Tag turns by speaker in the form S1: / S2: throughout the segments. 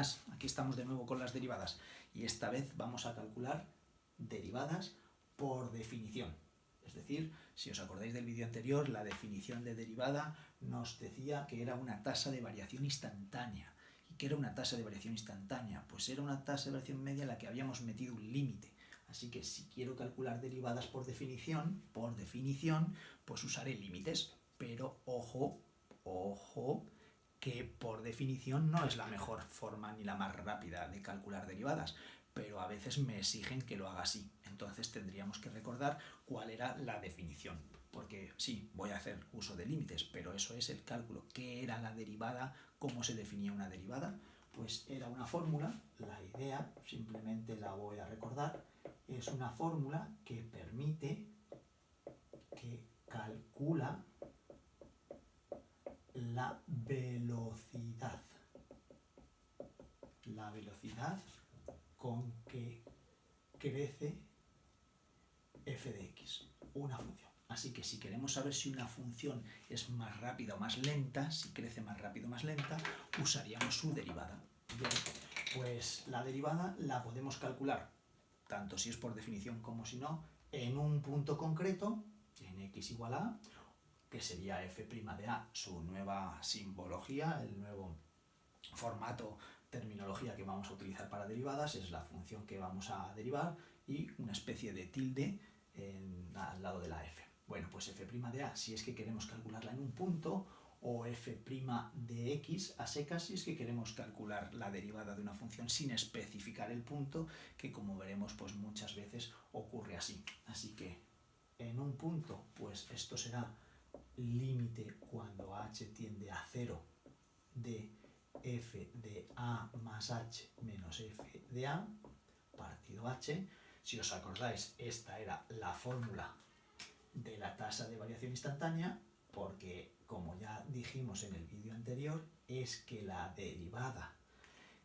S1: buenas, aquí estamos de nuevo con las derivadas y esta vez vamos a calcular derivadas por definición. Es decir, si os acordáis del vídeo anterior, la definición de derivada nos decía que era una tasa de variación instantánea. ¿Y qué era una tasa de variación instantánea? Pues era una tasa de variación media en la que habíamos metido un límite. Así que si quiero calcular derivadas por definición, pues usaré límites. Pero ojo, que por definición no es la mejor forma ni la más rápida de calcular derivadas, pero a veces me exigen que lo haga así. Entonces tendríamos que recordar cuál era la definición, porque sí, voy a hacer uso de límites, pero eso es el cálculo. ¿Qué era la derivada? ¿Cómo se definía una derivada? Pues era una fórmula, la idea, simplemente la voy a recordar, es una fórmula que permite, que calcula la velocidad con que crece f de x, una función. Así que si queremos saber si una función es más rápida o más lenta, si crece más rápido o más lenta, usaríamos su derivada. Bien, pues la derivada la podemos calcular, tanto si es por definición como si no, en un punto concreto, en x igual a a, que sería f' de a, su nueva simbología, el nuevo formato, terminología que vamos a utilizar para derivadas, es la función que vamos a derivar y una especie de tilde al lado de la f. Bueno, pues f' de a si es que queremos calcularla en un punto, o f' de x a secas si es que queremos calcular la derivada de una función sin especificar el punto, que como veremos pues muchas veces ocurre así. Así que en un punto pues esto será límite cuando h tiende a 0 de f de a más h menos f de a partido h. Si os acordáis, esta era la fórmula de la tasa de variación instantánea, porque como ya dijimos en el vídeo anterior, es que la derivada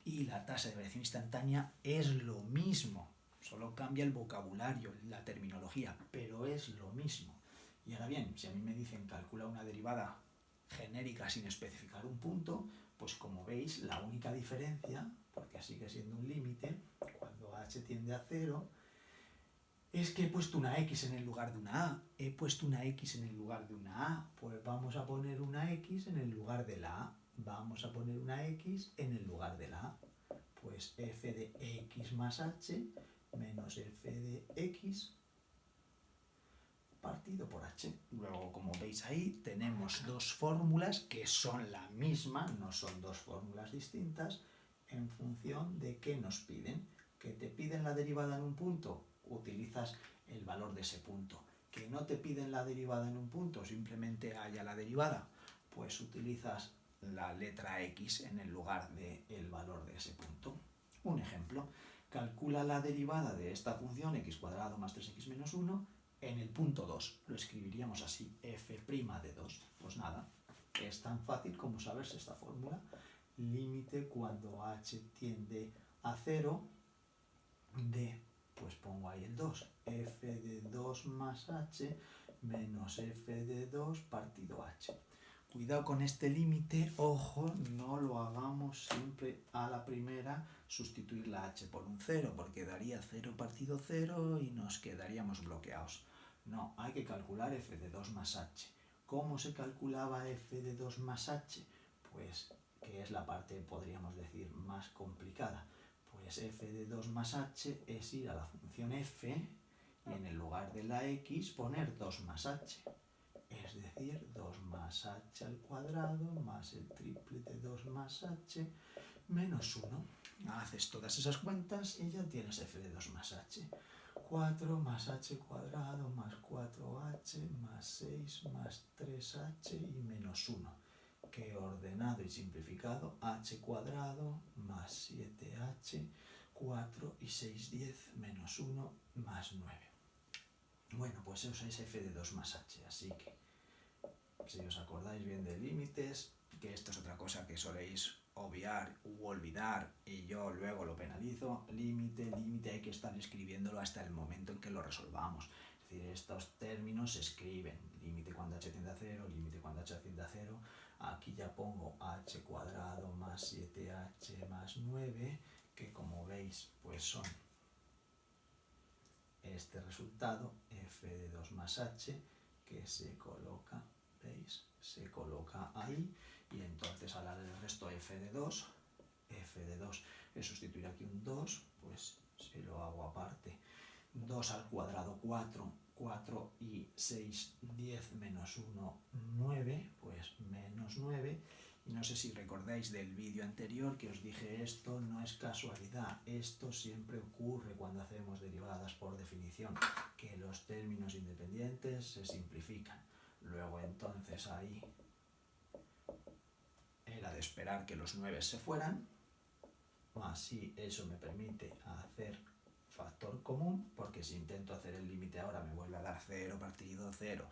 S1: y la tasa de variación instantánea es lo mismo, solo cambia el vocabulario, la terminología, pero es lo mismo. Y ahora bien, si a mí me dicen calcula una derivada genérica sin especificar un punto, pues como veis, la única diferencia, porque sigue siendo un límite, cuando h tiende a 0, es que he puesto una x en el lugar de una a. He puesto una x en el lugar de una a, pues vamos a poner una x en el lugar de la a. Vamos a poner una x en el lugar de la a. Pues f de x más h menos f de x partido por h. Luego, como veis ahí, tenemos dos fórmulas que son la misma, no son dos fórmulas distintas, en función de qué nos piden. ¿Que te piden la derivada en un punto? Utilizas el valor de ese punto. ¿Que no te piden la derivada en un punto? Simplemente haya la derivada. Pues utilizas la letra x en el lugar del valor de ese punto. Un ejemplo. Calcula la derivada de esta función x cuadrado más 3x menos 1 en el punto 2. Lo escribiríamos así, f' de 2. Pues nada, es tan fácil como saberse esta fórmula. Límite cuando h tiende a 0 de, pues pongo ahí el 2, f de 2 más h menos f de 2 partido h. Cuidado con este límite, ojo, no lo hagamos siempre a la primera, sustituir la h por un 0, porque daría 0 partido 0 y nos quedaríamos bloqueados. No, hay que calcular f de 2 más h. ¿Cómo se calculaba f de 2 más h? Pues, que es la parte, podríamos decir, más complicada. Pues f de 2 más h es ir a la función f y en el lugar de la x poner 2 más h. Es decir, 2 más h al cuadrado más el triple de 2 más h menos 1. Haces todas esas cuentas y ya tienes f de 2 más h. 4 más h cuadrado más 4h más 6 más 3h y menos 1. Que ordenado y simplificado, h cuadrado más 7h, 4 y 6, 10 menos 1 más 9. Bueno, pues eso es f de 2 más h, así que si os acordáis bien de límites, que esto es otra cosa que soléis obviar u olvidar y yo luego lo penalizo, límite, hay que estar escribiéndolo hasta el momento en que lo resolvamos. Es decir, estos términos se escriben, límite cuando h tiende a 0, límite cuando h tiende a 0, aquí ya pongo h cuadrado más 7h h más 9, que como veis, pues son este resultado, f de 2 más h, que se coloca, ¿veis? Se coloca ahí, y entonces ahora le resto f de 2, he sustituir aquí un 2, pues si lo hago aparte, 2 al cuadrado 4, 4 y 6, 10 menos 1, 9, pues menos 9. Y no sé si recordáis del vídeo anterior que os dije esto no es casualidad, esto siempre ocurre cuando hacemos derivadas por definición, que los términos independientes se simplifican. Luego entonces ahí era de esperar que los 9 se fueran, así eso me permite hacer factor común, porque si intento hacer el límite ahora me vuelve a dar 0 partido 0,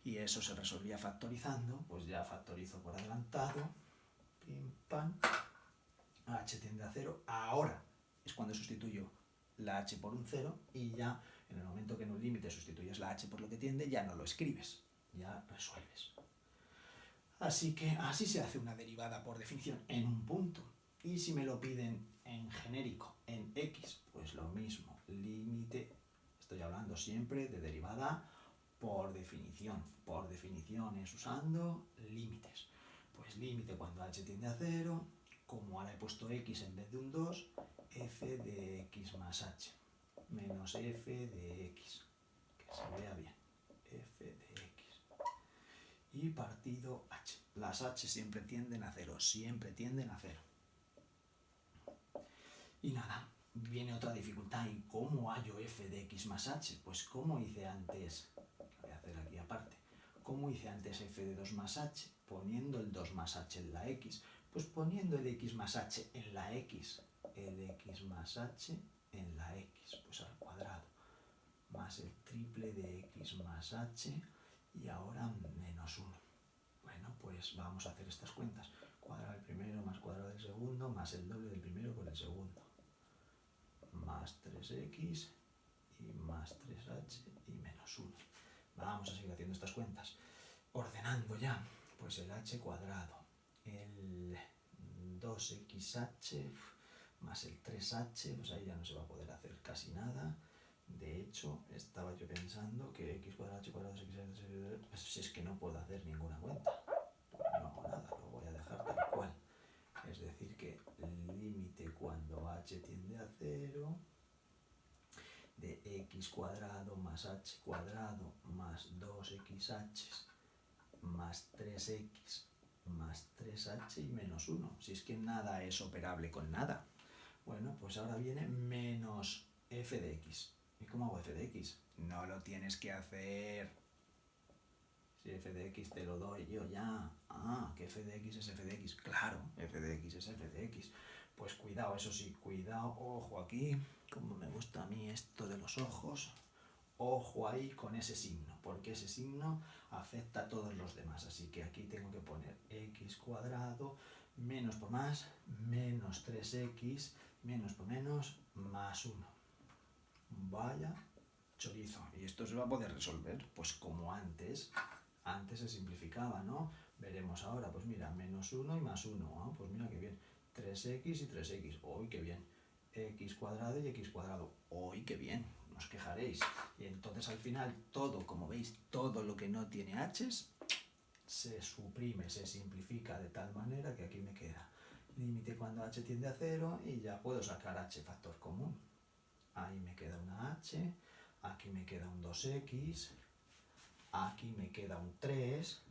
S1: y eso se resolvía factorizando, pues ya factorizo por adelantado, pim pam, h tiende a 0, ahora es cuando sustituyo la h por un 0, y ya en el momento que en un límite sustituyes la h por lo que tiende, ya no lo escribes, ya resuelves. Así que así se hace una derivada por definición en un punto. Y si me lo piden en genérico, en x, pues lo mismo, límite, estoy hablando siempre de derivada por definición. Por definición es usando límites. Pues límite cuando h tiende a 0, como ahora he puesto x en vez de un 2, f de x más h, menos f de x, que se vea bien, f de x, y partido h. Las h siempre tienden a 0, siempre tienden a 0. Y nada, viene otra dificultad. ¿Y cómo hallo f de x más h? Pues como hice antes, voy a hacer aquí aparte, ¿cómo hice antes f de 2 más h? Poniendo el 2 más h en la x. Pues poniendo el x más h en la x, el x más h en la x, pues al cuadrado, más el triple de x más h, y ahora menos 1. Bueno, pues vamos a hacer estas cuentas. Cuadrado del primero más cuadrado del segundo, más el doble del primero por el segundo, más 3x y más 3h y menos 1. Vamos a seguir haciendo estas cuentas. Ordenando ya, pues el h cuadrado, el 2xh más el 3h, pues ahí ya no se va a poder hacer casi nada. De hecho, estaba yo pensando que x cuadrado, h cuadrado, x, pues si es que no puedo hacer ninguna cuenta. Pues no hago nada, lo voy a dejar tal cual. Es decir que límite cuando h tiende a 0 de x cuadrado más h cuadrado más 2xh más 3x más 3h y menos 1. Si es que nada es operable con nada. Bueno, pues ahora viene menos f de x. ¿Y cómo hago f de x? No lo tienes que hacer. Si f de x te lo doy yo ya. Ah, que f de x es f de x. Claro, f de x es f de x. Pues cuidado, eso sí, cuidado, ojo aquí, como me gusta a mí esto de los ojos. Ojo ahí con ese signo, porque ese signo afecta a todos los demás. Así que aquí tengo que poner x cuadrado, menos por más, menos 3x, menos por menos, más 1. Vaya chorizo. Y esto se va a poder resolver, pues como antes. Antes se simplificaba, ¿no? Veremos ahora, pues mira, menos 1 y más 1. ¿Ah? Pues mira qué bien. 3x y 3x. ¡Uy, qué bien! X cuadrado y x cuadrado. ¡Uy, qué bien! No os quejaréis. Y entonces al final todo, como veis, todo lo que no tiene h's se suprime, se simplifica de tal manera que aquí me queda límite cuando h tiende a 0 y ya puedo sacar h factor común. Ahí me queda una h, aquí me queda un 2x, aquí me queda un 3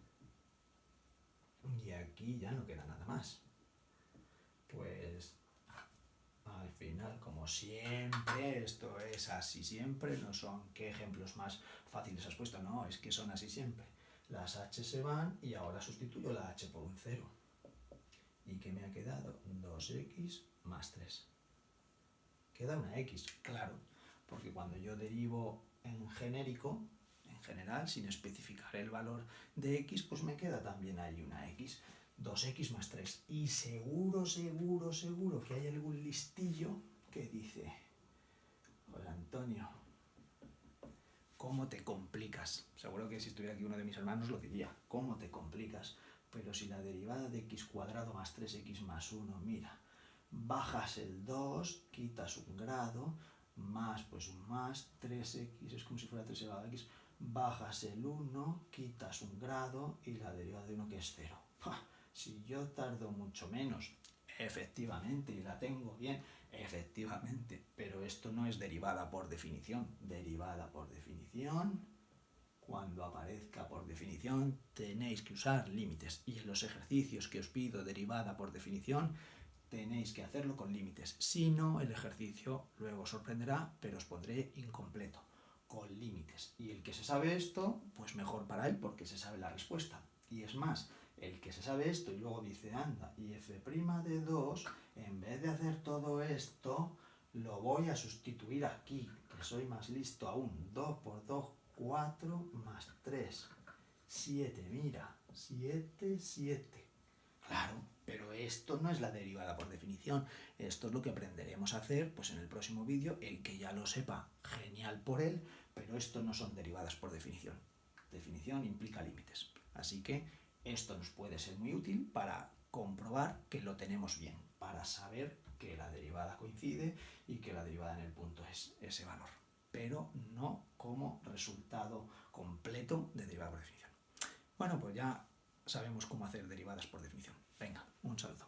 S1: y aquí ya no queda nada más. Pues al final, como siempre, esto es así siempre, no son qué ejemplos más fáciles has puesto, no, es que son así siempre. Las h se van y ahora sustituyo la h por un 0. ¿Y qué me ha quedado? 2x más 3. Queda una x, claro, porque cuando yo derivo en genérico, en general, sin especificar el valor de x, pues me queda también ahí una x. 2x más 3. Y seguro, seguro, seguro que hay algún listillo que dice: José Antonio, ¿cómo te complicas? Seguro que si estuviera aquí uno de mis hermanos lo diría. ¿Cómo te complicas? Pero si la derivada de x cuadrado más 3x más 1, mira, bajas el 2, quitas un grado, más, pues un más, 3x, es como si fuera 3 elevado a x, bajas el 1, quitas un grado y la derivada de 1 que es 0. ¡Pah! Si yo tardo mucho menos, efectivamente, y la tengo bien, efectivamente, pero esto no es derivada por definición. Derivada por definición, cuando aparezca por definición, tenéis que usar límites. Y en los ejercicios que os pido derivada por definición, tenéis que hacerlo con límites. Si no, el ejercicio luego os sorprenderá, pero os pondré incompleto, con límites. Y el que se sabe esto, pues mejor para él, porque se sabe la respuesta. Y es más, el que se sabe esto y luego dice, anda, y f' de 2, en vez de hacer todo esto, lo voy a sustituir aquí, que soy más listo aún. 2 por 2, 4, más 3, 7, mira, 7, 7. Claro, pero esto no es la derivada por definición. Esto es lo que aprenderemos a hacer pues en el próximo vídeo. El que ya lo sepa, genial por él, pero esto no son derivadas por definición. Definición implica límites. Así que esto nos puede ser muy útil para comprobar que lo tenemos bien, para saber que la derivada coincide y que la derivada en el punto es ese valor, pero no como resultado completo de derivada por definición. Bueno, pues ya sabemos cómo hacer derivadas por definición. Venga, un saludo.